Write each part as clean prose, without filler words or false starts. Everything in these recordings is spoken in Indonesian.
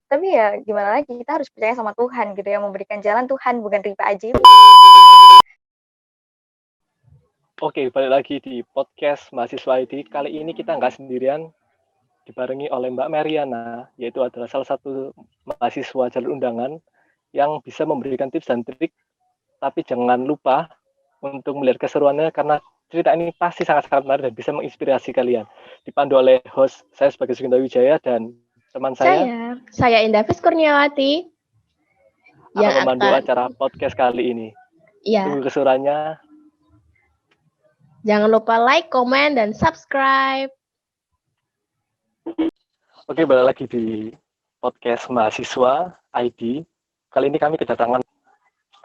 Tapi ya gimana lagi, kita harus percaya sama Tuhan gitu, yang memberikan jalan Tuhan, bukan Rifa aja. Oke, balik lagi di podcast Mahasiswa ID. Kali ini kita nggak sendirian, dibarengi oleh Mbak Meriana, yaitu adalah salah satu mahasiswa jalur undangan yang bisa memberikan tips dan trik, tapi jangan lupa untuk melihat keseruannya karena cerita ini pasti sangat-sangat menarik dan bisa menginspirasi kalian. Dipandu oleh host saya sebagai Suginta Wijaya dan teman saya Indavis Kurniawati yang akan memandu akan acara podcast kali ini. ya. Tunggu keseruannya. Jangan lupa like, komen, dan subscribe. Oke, balik lagi di podcast Mahasiswa ID. Kali ini kami kedatangan,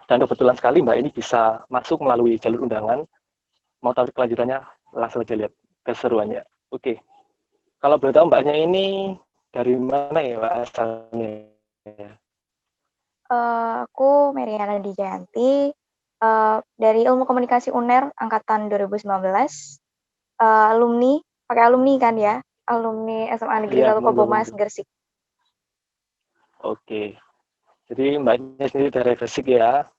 dan kebetulan sekali Mbak ini bisa masuk melalui jalur undangan. Mau tahu kelanjutannya, langsung aja lihat keseruannya. Oke, kalau boleh tahu Mbaknya ini dari mana ya Mbak asalnya? Aku Meriana Dijayanti, dari Ilmu Komunikasi UNER angkatan 2019, alumni, pakai alumni kan ya, alumni SMA Negeri 1 Kobomas Gresik. Oke, jadi Mbaknya sendiri dari Gresik ya?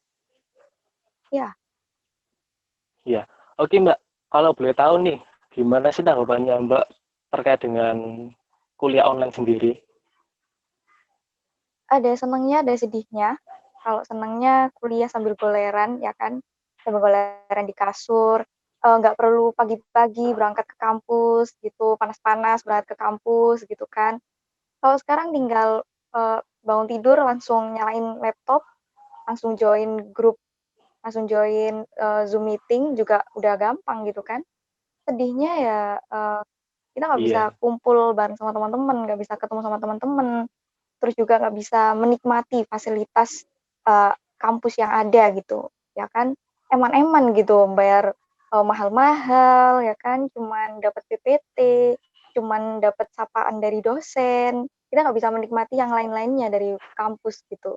Iya. Iya. Oke Mbak, kalau boleh tahu nih, gimana sih tanggapannya Mbak terkait dengan kuliah online sendiri? Ada senangnya, ada sedihnya. Kalau senangnya kuliah sambil goleran, ya kan, sambil goleran di kasur, nggak perlu pagi-pagi berangkat ke kampus gitu, panas-panas berangkat ke kampus gitu kan. Kalau sekarang tinggal bangun tidur langsung nyalain laptop, langsung join grup, langsung join Zoom meeting juga udah gampang gitu kan. Sedihnya ya kita nggak bisa kumpul bareng sama teman-teman, nggak bisa ketemu sama teman-teman, terus juga nggak bisa menikmati fasilitas kampus yang ada gitu, ya kan. Eman-eman gitu, bayar mahal-mahal, ya kan, cuman dapat PPT, cuman dapat sapaan dari dosen, kita nggak bisa menikmati yang lain-lainnya dari kampus gitu.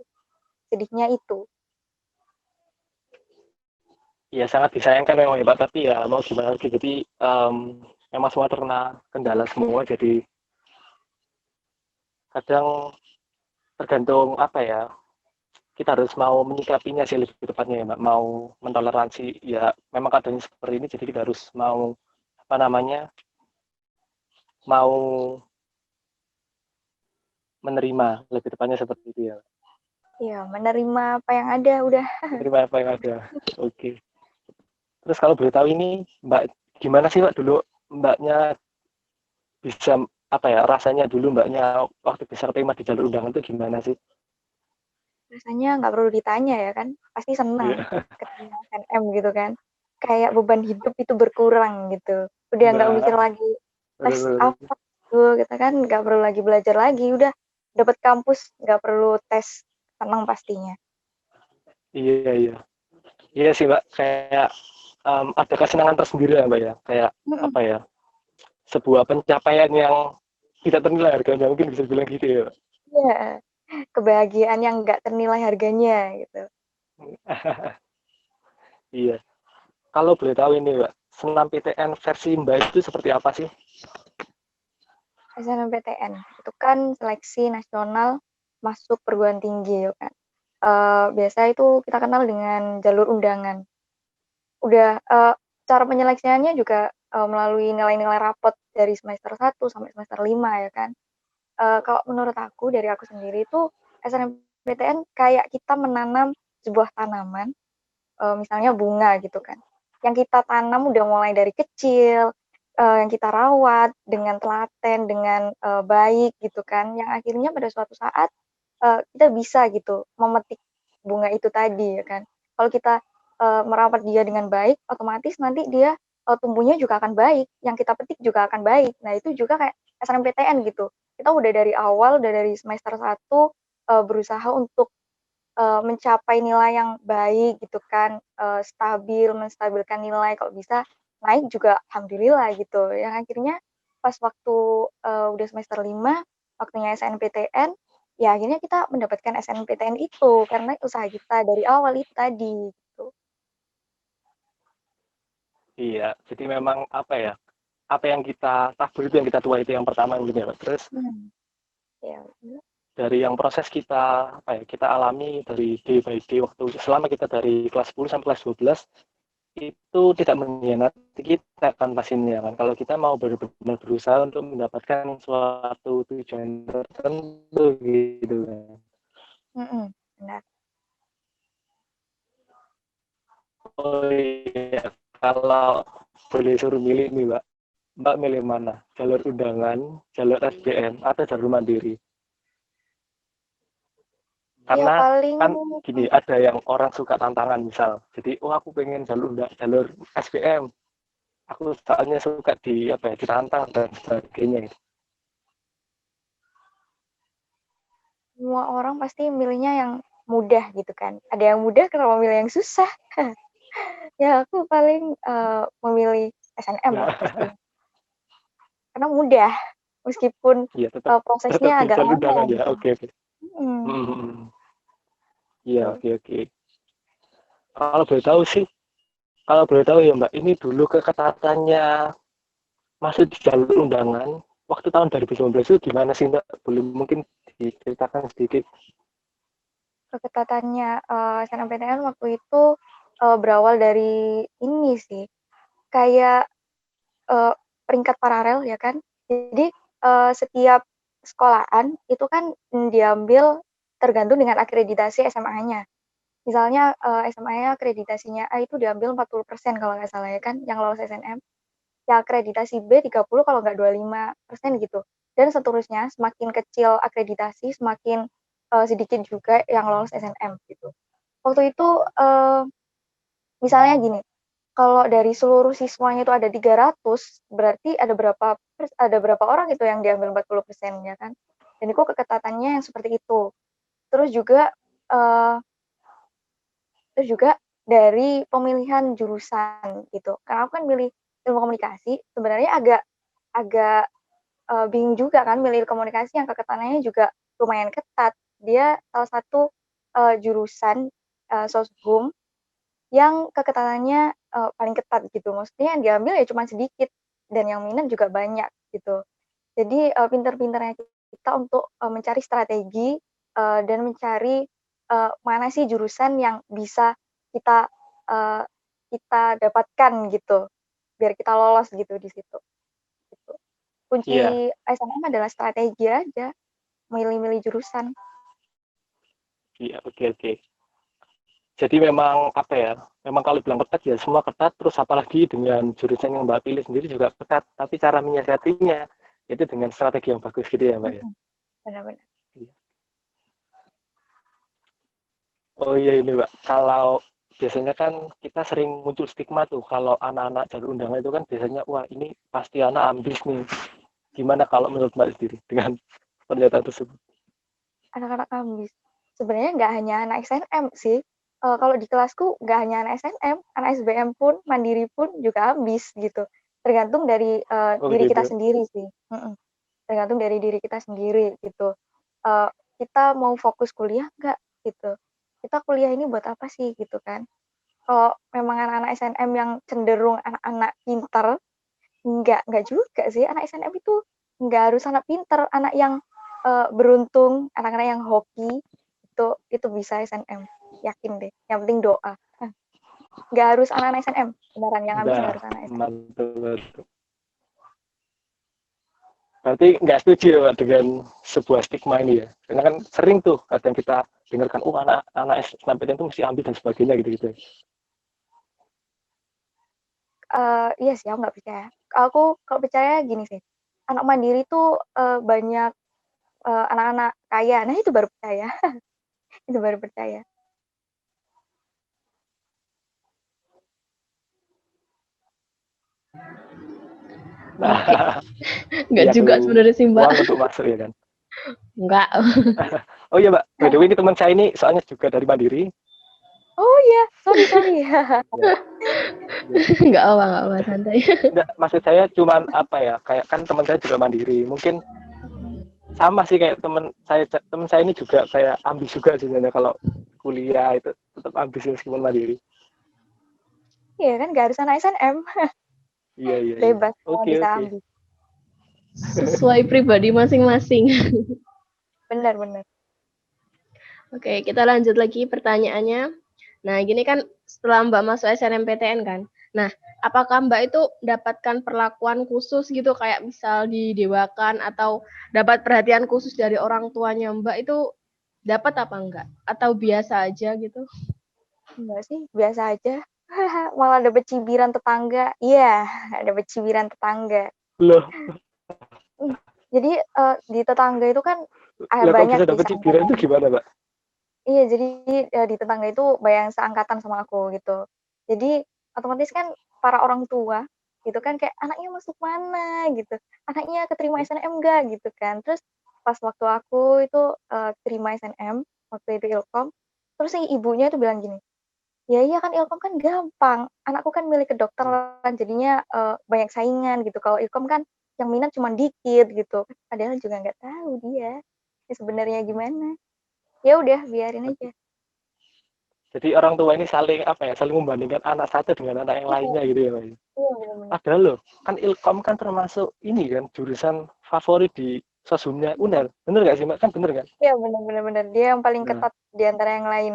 Sedihnya itu. Ya sangat disayangkan memang ya Pak, tapi ya mau gimana lagi, jadi memang semua terkena kendala semua, jadi kadang tergantung apa ya, kita harus mau menyikapinya sih lebih tepatnya ya Mbak, mau mentoleransi ya memang keadaannya seperti ini, jadi kita harus mau apa namanya, mau menerima, lebih tepatnya seperti itu ya. Iya, menerima apa yang ada udah. Menerima apa yang ada. Oke. Terus kalau boleh tahu ini Mbak, gimana sih Mbak dulu Mbaknya bisa apa ya, rasanya dulu Mbaknya waktu bisa terima di jalur undangan itu gimana sih? Rasanya nggak perlu ditanya ya kan, pasti senang keterima SNM gitu kan. Kayak beban hidup itu berkurang gitu. Udah nggak mikir lagi tes apa gitu kan, nggak perlu lagi belajar lagi, udah dapat kampus, nggak perlu tes, senang pastinya. Iya, iya. Iya sih Mbak, kayak ada kesenangan tersendiri ya Mbak ya, kayak apa ya, sebuah pencapaian yang tidak ternilai harganya, mungkin bisa bilang gitu ya Mbak. Iya, kebahagiaan yang nggak ternilai harganya gitu. Iya. Kalau boleh tahu ini Mbak, senam PTN versi Mbak itu seperti apa sih? SNMPTN itu kan seleksi nasional masuk perguruan tinggi ya kan. Biasa itu kita kenal dengan jalur undangan. Udah cara penyeleksiannya juga melalui nilai-nilai rapot dari semester 1 sampai semester 5 ya kan. Kalau menurut aku, dari aku sendiri itu SNMPTN kayak kita menanam sebuah tanaman, misalnya bunga gitu kan, yang kita tanam udah mulai dari kecil, yang kita rawat dengan telaten, dengan baik gitu kan, yang akhirnya pada suatu saat kita bisa gitu memetik bunga itu tadi ya kan. Kalau kita merawat dia dengan baik, otomatis nanti dia tumbuhnya juga akan baik, yang kita petik juga akan baik. Nah itu juga kayak SNMPTN gitu. Kita udah dari awal, udah dari semester 1 berusaha untuk mencapai nilai yang baik gitu kan, stabil, menstabilkan nilai, kalau bisa naik juga alhamdulillah gitu. Yang akhirnya pas waktu udah semester 5, waktunya SNPTN, ya akhirnya kita mendapatkan SNPTN itu karena usaha kita dari awal itu tadi gitu. Iya, jadi memang apa ya, apa yang kita tabur itu yang kita tuai itu yang pertama gitu ya Pak. Terus Ya. dari yang proses kita kita alami dari day by day waktu selama kita dari kelas 10 sampai kelas 12 itu tidak mengkhianati kita kan pastinya kan. Kalau kita mau benar-benar berusaha untuk mendapatkan suatu tujuan tertentu gitu kan. Benar. Oh iya, kalau boleh suruh milih nih Mbak milih mana? Jalur undangan, jalur SBM, atau jalur mandiri? Ya Karena paling kan gini, ada yang orang suka tantangan misal. Jadi, aku pengen jalur SBM. Aku soalnya suka ditantang dan sebagainya. semua orang pasti milihnya yang mudah gitu kan. Ada yang mudah kenapa milih yang susah? Ya aku paling memilih SNM lah pasti. Karena mudah, meskipun Iya, tetap prosesnya di agak jalur lama undangan ya. gitu. Oke. Iya, oke. Kalau boleh tahu ya Mbak, ini dulu keketatannya masuk di jalur undangan waktu tahun 2019 itu gimana sih Mbak? Boleh mungkin diceritakan sedikit. Keketatannya SNMPTN waktu itu berawal dari ini sih, kayak peringkat paralel ya kan. Jadi setiap sekolahan itu kan diambil tergantung dengan akreditasi SMA-nya. Misalnya SMA-nya akreditasinya A itu diambil 40% kalau nggak salah ya kan, yang lolos SNM. Yang akreditasi B 30 kalau nggak 25% gitu. Dan seterusnya, semakin kecil akreditasi, semakin sedikit juga yang lolos SNM gitu. Waktu itu misalnya gini, kalau dari seluruh siswanya itu ada 300, berarti ada berapa orang itu yang diambil 40% ya kan? Dan itu keketatannya yang seperti itu. Terus juga dari pemilihan jurusan gitu. Karena aku kan milih ilmu komunikasi, sebenarnya agak bingung juga kan milih komunikasi yang keketatannya juga lumayan ketat. Dia salah satu jurusan soshum yang keketatannya paling ketat gitu. Maksudnya yang diambil ya cuma sedikit dan yang minat juga banyak gitu. Jadi pinter-pinternya kita untuk mencari strategi dan mencari mana sih jurusan yang bisa kita kita dapatkan gitu, biar kita lolos gitu di situ. Gitu. Iya, Kunci SNM adalah strategi aja, milih-milih jurusan. iya, oke. Jadi memang memang kalau bilang ketat ya semua ketat, terus apalagi dengan jurusan yang Mbak pilih sendiri juga ketat, tapi cara menyiasatinya itu dengan strategi yang bagus gitu ya Mbak ya. Benar-benar. Iya. Oh iya ini Mbak, kalau biasanya kan kita sering muncul stigma tuh kalau anak-anak jalur undangan itu kan biasanya wah ini pasti anak ambis nih. Gimana kalau menurut Mbak sendiri dengan pernyataan tersebut? Anak-anak ambis. Sebenarnya nggak hanya anak SNM sih. Kalau di kelasku nggak hanya anak SNM, anak SBM pun, mandiri pun juga ambis gitu. Tergantung dari Oh diri kita gitu. sendiri sih. Tergantung dari diri kita sendiri gitu. Kita mau fokus kuliah nggak gitu. Kita kuliah ini buat apa sih gitu kan. Kalau memang anak-anak SNM yang cenderung anak-anak pintar, enggak juga sih. Anak SNM itu nggak harus anak pintar, anak yang beruntung, anak-anak yang hoki itu bisa SNM. Yakin deh. Yang penting doa. Nggak harus anak-anak SNM. Beneran yang habis nggak Nah, harus anak SNM. mantul. Berarti nggak setuju ya Pak dengan sebuah stigma ini ya? Karena kan sering tuh kadang kita dengarkan, oh anak SNMPTN itu mesti ambil dan sebagainya gitu-gitu. Iya sih, aku nggak percaya. Aku kalau percaya gini sih, anak mandiri tuh banyak anak-anak kaya. Nah itu baru percaya. Itu baru percaya. Nah, Oke. Nggak iya juga perlu sebenarnya sih, Mbak. uang untuk masuk ya kan. Nggak. Oh iya Mbak, by the way ini teman saya ini soalnya juga dari Mandiri. Oh iya, sorry. Ya, ya. Nggak apa-apa, santai. Nggak, maksud saya cuman kayak kan teman saya juga Mandiri. Mungkin sama sih kayak teman saya ini juga kayak ambis juga sebenarnya kalau kuliah itu tetap ambis meskipun Mandiri. Iya kan, nggak harus anak SNM. Iya. Bebas semua Oke, bisa oke. ambil. Sesuai pribadi masing-masing. benar. Oke, kita lanjut lagi pertanyaannya. Nah, gini kan setelah Mbak masuk SNMPTN kan. Nah, apakah Mbak itu mendapatkan perlakuan khusus gitu kayak misal didewakan atau dapat perhatian khusus dari orang tuanya Mbak itu dapat apa enggak? Atau biasa aja gitu? Enggak sih, biasa aja. Malah dapet cibiran tetangga. Iya, dapet cibiran tetangga. Loh, Jadi di tetangga itu kan lah kok banyak bisa di dapet cibiran seangkatan. itu gimana, Mbak? Iya, jadi di tetangga itu banyak seangkatan sama aku gitu. Jadi otomatis kan para orang tua gitu kan kayak anaknya masuk mana gitu, anaknya keterima SNM enggak gitu kan. Terus pas waktu aku itu terima SNM waktu itu Ilkom, terus si ibunya itu bilang gini, ya iya kan Ilkom kan gampang, anakku kan milih kedokteran jadinya banyak saingan gitu. Kalau Ilkom kan yang minat cuma dikit gitu. Padahal juga nggak tahu dia ya sebenarnya gimana. Ya udah biarin aja. Jadi orang tua ini saling apa ya, saling membandingkan anak satu dengan anak yang Iya, lainnya gitu ya, Mbak. iya benar-benar. Padahal loh, kan Ilkom kan termasuk ini kan jurusan favorit di sosumnya UNER. Bener nggak sih, Mbak? Kan bener kan? Iya benar-benar dia yang paling Nah, ketat di antara yang lain.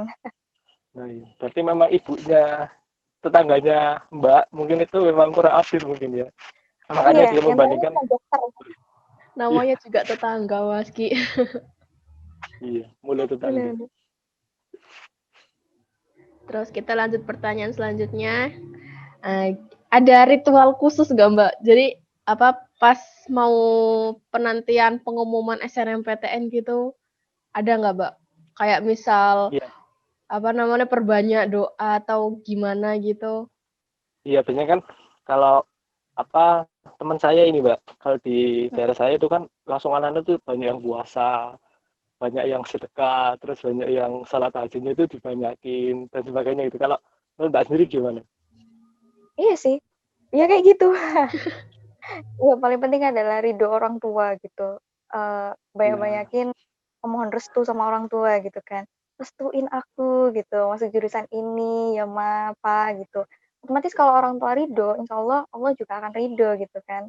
nah iya. Berarti memang ibunya tetangganya Mbak mungkin itu memang kurang adil mungkin ya. Makanya Iya, dia yang lainnya membandingkan. kan dokter. Iya, Namanya juga tetangga, Mas Ki. iya, mulut tetangga. Benar. Terus kita lanjut pertanyaan selanjutnya. Ada ritual khusus nggak Mbak? Jadi apa pas mau penantian pengumuman SNMPTN gitu, ada nggak Mbak? Kayak misal Iya, apa namanya perbanyak doa atau gimana gitu? iya biasanya kan kalau apa teman saya ini, Mbak, kalau di daerah saya itu kan langsung anak-anak tuh banyak yang puasa, banyak yang sedekah, terus banyak yang salat tahajudnya itu dibanyakin dan sebagainya gitu. Kalau menurut Mbak sendiri gimana? Iya sih. Iya kayak gitu. Yang paling penting adalah ridho orang tua gitu. Nah, Banyak-banyakin memohon restu sama orang tua gitu kan. Restuin aku gitu, masuk jurusan ini ya ma, apa gitu. Otomatis kalau orang tua ridho, insya Allah Allah juga akan ridho gitu kan.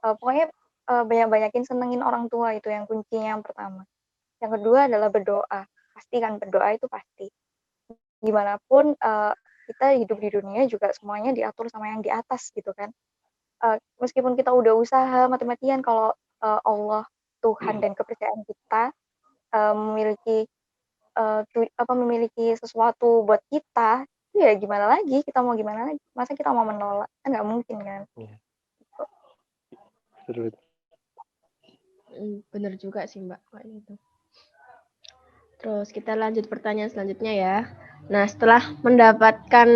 Pokoknya banyak-banyakin senengin orang tua itu yang kuncinya yang pertama. Yang kedua adalah berdoa. Pasti kan berdoa itu pasti. Gimana pun kita hidup di dunia juga semuanya diatur sama yang di atas gitu kan. Meskipun kita udah usaha mati-matian kalau Allah, Tuhan dan kepercayaan kita memiliki memiliki sesuatu buat kita, itu ya gimana lagi? Kita mau gimana lagi? Masa kita mau menolak? Kan nggak mungkin kan? iya, Gitu. seru. Bener juga sih Mbak kayak gitu. Terus kita lanjut pertanyaan selanjutnya ya. Nah, setelah mendapatkan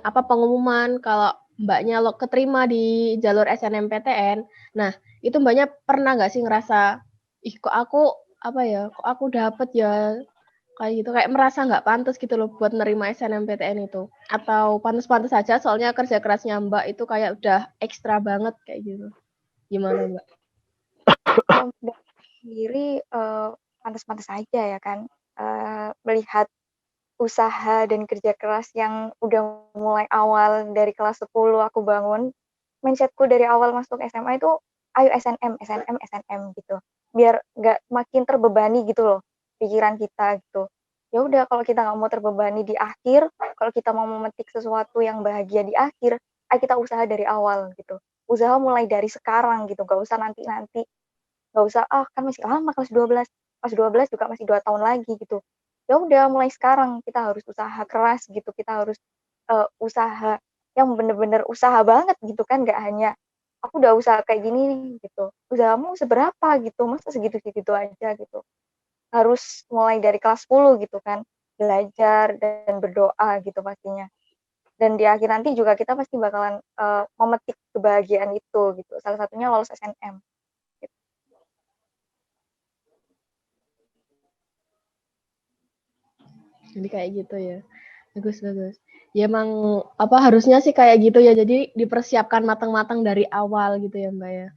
apa pengumuman kalau Mbaknya lo keterima di jalur SNMPTN, nah itu Mbaknya pernah nggak sih ngerasa, ih kok aku apa ya, kok aku dapet ya kayak gitu, kayak merasa nggak pantas gitu loh buat nerima SNMPTN itu, atau pantas-pantas saja soalnya kerja kerasnya Mbak itu kayak udah ekstra banget kayak gitu, gimana Mbak? Kalau dari sendiri pantas-pantas aja ya kan, melihat usaha dan kerja keras yang udah mulai awal dari kelas 10 aku bangun, mindsetku dari awal masuk SMA itu, ayo SNM SNM SNM gitu. Biar nggak makin terbebani gitu loh, pikiran kita gitu. Ya udah kalau kita nggak mau terbebani di akhir, kalau kita mau memetik sesuatu yang bahagia di akhir, ayo kita usaha dari awal gitu. Usaha mulai dari sekarang gitu, nggak usah nanti-nanti. Nggak usah, ah kan masih lama kelas 12. Kelas 12 juga masih 2 tahun lagi gitu. Ya udah mulai sekarang kita harus usaha keras gitu, kita harus usaha yang bener-bener usaha banget gitu kan, nggak hanya aku udah usaha kayak gini nih gitu. Usahamu seberapa gitu, masa segitu-segitu aja gitu. Harus mulai dari kelas 10 gitu kan, belajar dan berdoa gitu pastinya. Dan di akhir nanti juga kita pasti bakalan memetik kebahagiaan itu gitu. Salah satunya lolos SNM. Gitu. Jadi kayak gitu ya. Bagus, bagus. Ya emang apa harusnya sih kayak gitu ya. Jadi dipersiapkan matang-matang dari awal gitu ya, Mbak ya.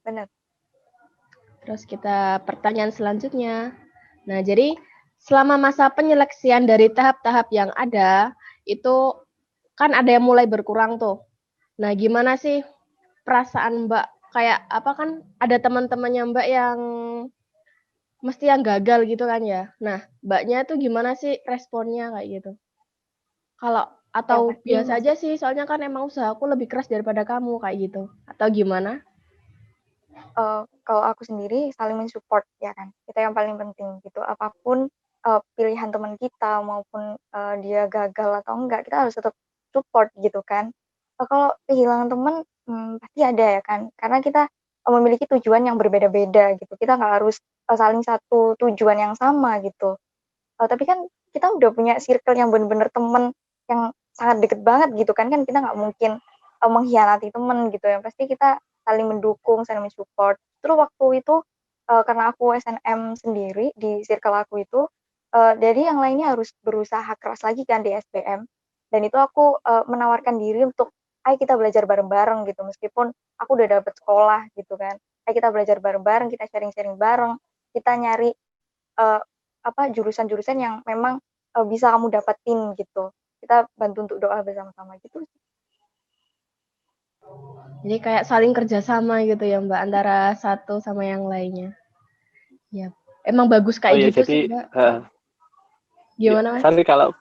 Bener. Terus kita pertanyaan selanjutnya. Nah, jadi selama masa penyeleksian dari tahap-tahap yang ada, itu kan ada yang mulai berkurang tuh. Nah, gimana sih perasaan Mbak? Kayak apa kan ada teman-temannya Mbak yang mesti yang gagal gitu kan ya. Nah, Mbaknya tuh gimana sih responnya kayak gitu? Kalau Ya atau pasti biasa masih aja sih, soalnya kan emang usahaku lebih keras daripada kamu kayak gitu, atau gimana? kalau aku sendiri saling men-support ya kan, itu yang paling penting gitu. Apapun pilihan teman kita maupun dia gagal atau enggak, kita harus tetap support gitu kan. Kalau kehilangan teman, pasti ada ya kan, karena kita memiliki tujuan yang berbeda-beda gitu. Kita nggak harus saling satu tujuan yang sama gitu. Tapi kan kita udah punya circle yang bener-bener temen yang sangat deket banget gitu kan kita nggak mungkin mengkhianati temen gitu ya, pasti kita saling mendukung, saling men-support. Terus waktu itu karena aku SNM sendiri di circle aku itu, jadi yang lainnya harus berusaha keras lagi kan di SBM, dan itu aku menawarkan diri untuk, "Ayo kita belajar bareng-bareng," gitu, meskipun aku udah dapet sekolah gitu kan. "Ayo kita belajar bareng-bareng, kita sharing-sharing bareng, kita nyari eee, jurusan-jurusan yang memang bisa kamu dapetin," gitu. Kita bantu untuk doa bersama-sama gitu. Jadi kayak saling kerjasama gitu ya Mbak, antara satu sama yang lainnya. Ya, emang bagus Oh kayak ya, gitu jadi sih Mbak. ya, Gimana Mas? sorry kalau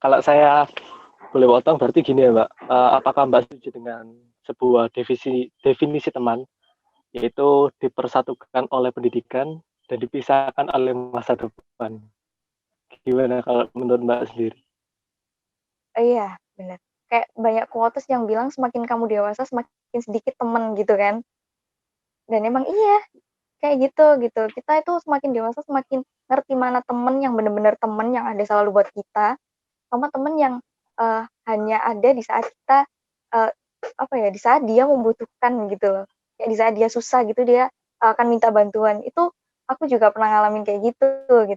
kalau saya boleh potong, berarti gini ya Mbak, apakah Mbak setuju dengan sebuah definisi teman, yaitu dipersatukan oleh pendidikan dan dipisahkan oleh masa depan? Gimana kalau menurut Mbak sendiri? Iya, bener. Kayak banyak quotes yang bilang semakin kamu dewasa semakin sedikit temen gitu kan, dan emang iya, kayak gitu. Kita itu semakin dewasa semakin ngerti mana temen yang bener-bener temen yang ada selalu buat kita, sama temen yang hanya ada di saat kita, eee, di saat dia membutuhkan gitu loh. Kayak di saat dia susah gitu dia akan minta bantuan. Itu aku juga pernah ngalamin kayak gitu.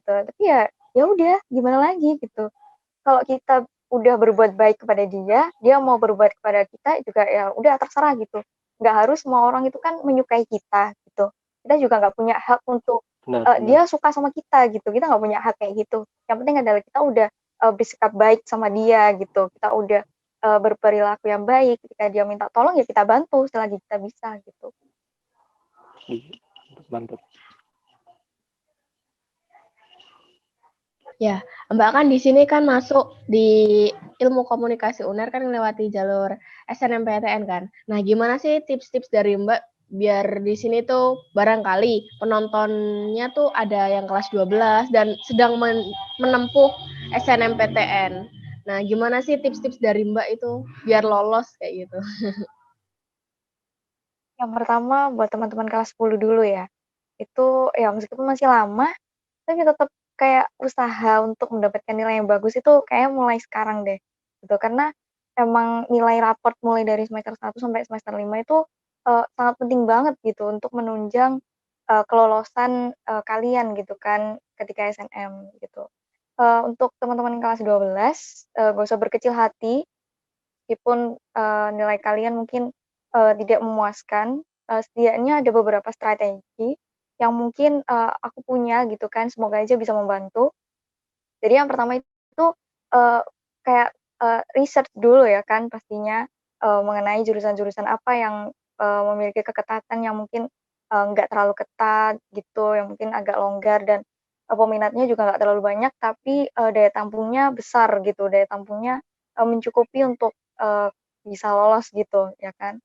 Tapi ya udah gimana lagi gitu. Kalau kita udah berbuat baik kepada dia, dia mau berbuat kepada kita juga ya udah terserah gitu. Nggak harus semua orang itu kan menyukai kita gitu. Kita juga nggak punya hak untuk, Benar-benar. dia suka sama kita gitu, kita nggak punya hak kayak gitu. Yang penting adalah kita udah, bersikap baik sama dia gitu, kita udah, berperilaku yang baik, ketika dia minta tolong ya kita bantu selagi kita bisa gitu. Mantap. Ya, Mbak kan di sini kan masuk di ilmu komunikasi UNER kan melewati jalur SNMPTN kan. Nah, gimana sih tips-tips dari Mbak biar di sini tuh barangkali penontonnya tuh ada yang kelas 12 dan sedang menempuh SNMPTN. Nah, gimana sih tips-tips dari Mbak itu biar lolos kayak gitu? Yang pertama buat teman-teman kelas 10 dulu ya, itu ya meskipun masih lama, tapi tetap kayak usaha untuk mendapatkan nilai yang bagus itu kayaknya mulai sekarang deh, gitu. Karena emang nilai raport mulai dari semester 1 sampai semester 5 itu, sangat penting banget gitu untuk menunjang, kelolosan, kalian gitu kan ketika SNM gitu. Untuk teman-teman kelas 12, nggak usah berkecil hati, meskipun, nilai kalian mungkin, tidak memuaskan, setidaknya ada beberapa strategi yang mungkin, aku punya gitu kan, semoga aja bisa membantu. Jadi yang pertama itu, eee, kayak, research dulu ya kan pastinya, mengenai jurusan-jurusan apa yang, memiliki keketatan yang mungkin, nggak terlalu ketat gitu, yang mungkin agak longgar dan, peminatnya juga nggak terlalu banyak tapi, daya tampungnya besar gitu, daya tampungnya, mencukupi untuk, bisa lolos gitu ya kan.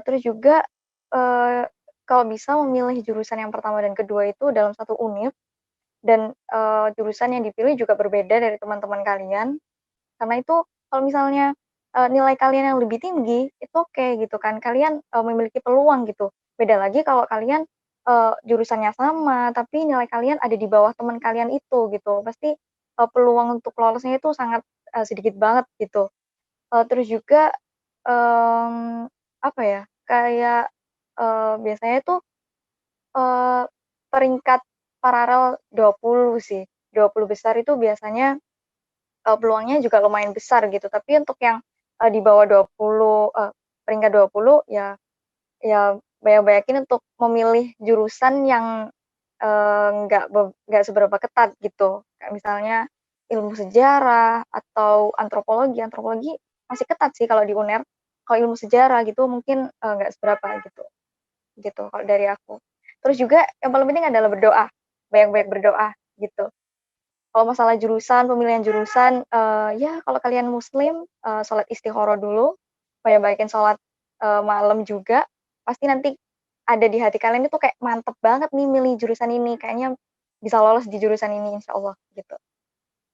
Terus juga, eee, kalau bisa memilih jurusan yang pertama dan kedua itu dalam satu univ dan, jurusan yang dipilih juga berbeda dari teman-teman kalian, karena itu kalau misalnya, nilai kalian yang lebih tinggi, itu oke gitu kan, kalian, memiliki peluang gitu. Beda lagi kalau kalian, jurusannya sama, tapi nilai kalian ada di bawah teman kalian itu gitu, pasti, peluang untuk lolosnya itu sangat, sedikit banget gitu. Terus juga, apa ya, kayak, biasanya tuh, eee, peringkat paralel 20 sih, 20 besar itu biasanya, peluangnya juga lumayan besar gitu. Tapi untuk yang, di bawah 20, peringkat 20 ya banyakin untuk memilih jurusan yang, nggak seberapa ketat gitu. Kayak misalnya ilmu sejarah atau antropologi. Antropologi masih ketat sih kalau di UNER. Kalau ilmu sejarah gitu mungkin, nggak seberapa gitu, gitu kalau dari aku. Terus juga yang paling penting adalah berdoa. banyak-banyak berdoa gitu. Kalau masalah jurusan, pemilihan jurusan, ya kalau kalian muslim, sholat istikharah dulu, banyak-banyakin sholat, malam juga, pasti nanti ada di hati kalian itu kayak mantep banget nih milih jurusan ini, kayaknya bisa lolos di jurusan ini insya Allah gitu,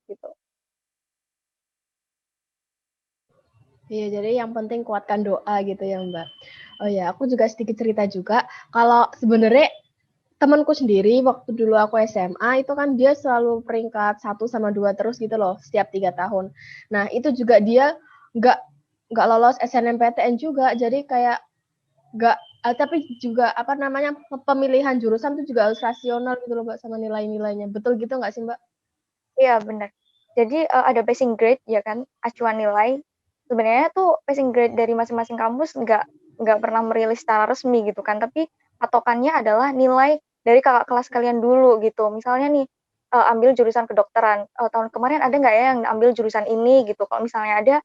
gitu. Iya, jadi yang penting kuatkan doa gitu ya, Mbak. Oh ya, aku juga sedikit cerita juga. Kalau sebenarnya temanku sendiri waktu dulu aku SMA itu kan dia selalu peringkat 1 sama 2 terus gitu loh setiap 3 tahun. Nah itu juga dia nggak nggak lolos SNMPTN juga. Jadi kayak nggak tapi juga apa namanya pemilihan jurusan itu juga harus rasional gitu loh Mbak sama nilai-nilainya. Betul gitu nggak sih Mbak? Iya benar. Jadi, ada passing grade ya kan, acuan nilai. Sebenarnya tuh passing grade dari masing-masing kampus nggak pernah merilis secara resmi gitu kan, tapi patokannya adalah nilai dari kakak kelas kalian dulu gitu. Misalnya nih, ambil jurusan kedokteran, tahun kemarin ada nggak ya yang ambil jurusan ini gitu, kalau misalnya ada,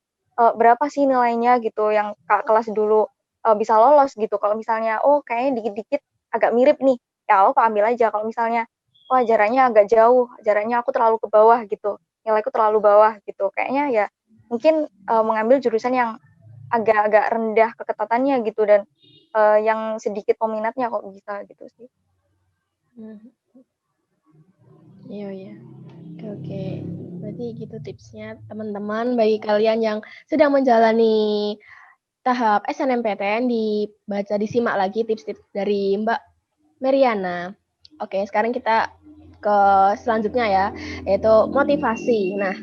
berapa sih nilainya gitu yang kakak kelas dulu, bisa lolos gitu. Kalau misalnya, oh kayaknya dikit-dikit agak mirip nih, ya apa ambil aja. Kalau misalnya wah, jaraknya agak jauh, jaraknya aku terlalu ke bawah gitu, nilaiku terlalu bawah gitu. Kayaknya ya mungkin, mengambil jurusan yang agak-agak rendah keketatannya gitu dan, yang sedikit peminatnya kok bisa gitu sih. Iya, iya. Oke, oke. Berarti gitu tipsnya teman-teman bagi kalian yang sedang menjalani tahap SNMPTN dibaca disimak lagi tips-tips dari Mbak Meriana. Oke, sekarang kita ke selanjutnya ya, yaitu motivasi. Nah,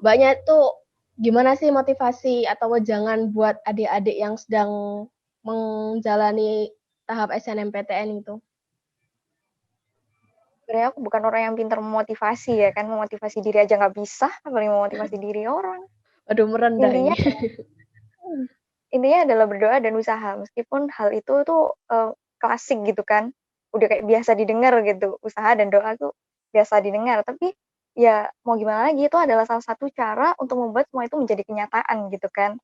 Mbaknya itu gimana sih motivasi atau wejangan buat adik-adik yang sedang menjalani tahap SNMPTN itu? Sebenarnya aku bukan orang yang pintar memotivasi ya kan, memotivasi diri aja nggak bisa, apalagi memotivasi diri orang. Waduh, merendah Intinya ini. mhm, intinya adalah berdoa dan usaha, meskipun hal itu tuh, klasik gitu kan, udah kayak biasa didengar gitu, usaha dan doa tuh biasa didengar, tapi ya mau gimana lagi, itu adalah salah satu cara untuk membuat semua itu menjadi kenyataan gitu kan.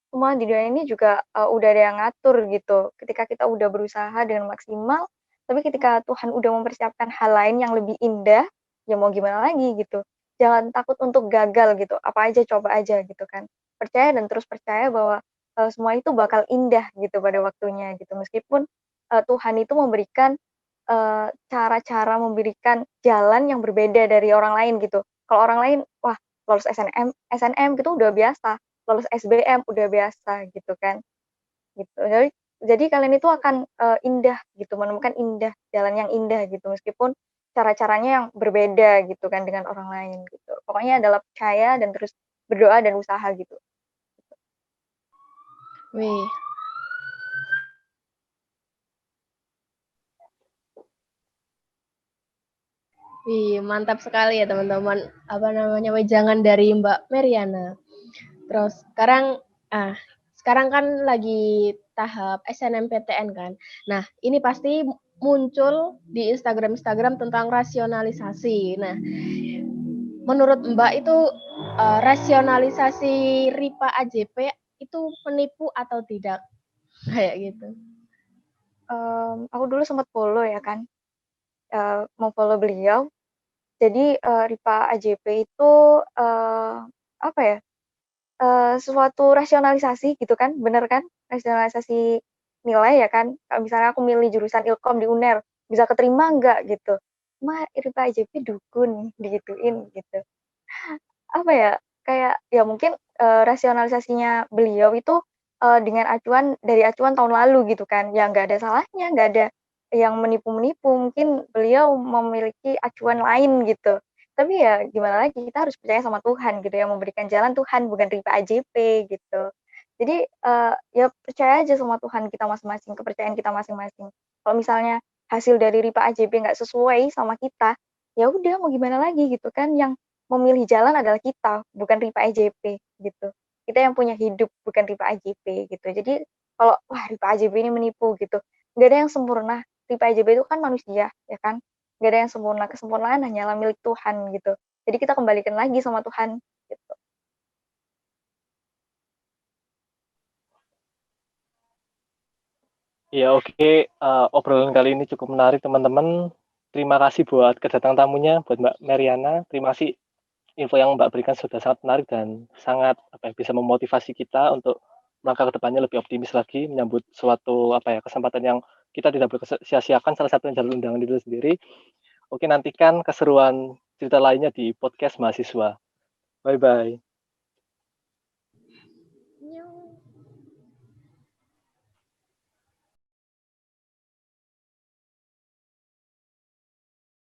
Semua di dunia ini juga, udah ada yang ngatur gitu, ketika kita udah berusaha dengan maksimal, tapi ketika Tuhan udah mempersiapkan hal lain yang lebih indah, ya mau gimana lagi gitu. Jangan takut untuk gagal gitu, apa aja coba aja gitu kan. Percaya dan terus percaya bahwa, semua itu bakal indah gitu pada waktunya gitu, meskipun, Tuhan itu memberikan, cara-cara memberikan jalan yang berbeda dari orang lain gitu. Kalau orang lain, wah lolos SNM gitu udah biasa, lolos SBM udah biasa gitu kan, gitu. Jadi kalian itu akan, indah gitu, menemukan indah, jalan yang indah gitu, meskipun cara-caranya yang berbeda gitu kan dengan orang lain gitu. Pokoknya adalah percaya dan terus berdoa dan usaha gitu. Wih, wih, mantap sekali ya teman-teman. Apa namanya wejangan dari Mbak Meriana. Terus ah, sekarang kan lagi tahap SNMPTN kan. Nah, ini pasti muncul di Instagram tentang rasionalisasi. Nah, menurut Mbak itu rasionalisasi RIPA AJP itu menipu atau tidak? Kayak gitu. Aku dulu sempat follow ya kan, mau-follow beliau. Jadi, RIPA AJP itu, apa ya, suatu rasionalisasi gitu kan, bener kan? Rasionalisasi nilai ya kan, kalau misalnya aku milih jurusan Ilkom di UNER, bisa keterima nggak gitu. Cuma RIPA AJP dukun, digituin gitu. Apa ya, kayak ya mungkin, rasionalisasinya beliau itu, dengan dari acuan tahun lalu gitu kan, ya nggak ada salahnya, nggak ada yang menipu-menipu, mungkin beliau memiliki acuan lain gitu. Tapi ya gimana lagi, kita harus percaya sama Tuhan gitu, yang memberikan jalan Tuhan bukan RIPA AJP gitu. Jadi, ya percaya aja sama Tuhan kita masing-masing, kepercayaan kita masing-masing. Kalau misalnya hasil dari RIPA AJP nggak sesuai sama kita, ya udah mau gimana lagi gitu kan, yang memilih jalan adalah kita, bukan RIPA AJP gitu. Kita yang punya hidup, bukan RIPA AJP gitu. Jadi kalau, wah RIPA AJP ini menipu gitu, nggak ada yang sempurna. RIPA AJP itu kan manusia, ya kan? Nggak ada yang sempurna, kesempurnaan hanyalah milik Tuhan gitu. Jadi kita kembalikan lagi sama Tuhan gitu. Ya oke, obrolan kali ini cukup menarik teman-teman. terima kasih buat kedatangan tamunya, buat Mbak Meriana. Terima kasih info yang Mbak berikan sudah sangat menarik dan sangat bisa memotivasi kita untuk langkah ke depannya lebih optimis lagi menyambut suatu kesempatan yang kita tidak boleh sia-siakan, salah satunya jalur undangan itu sendiri. Oke, nantikan keseruan cerita lainnya di podcast mahasiswa. Bye-bye.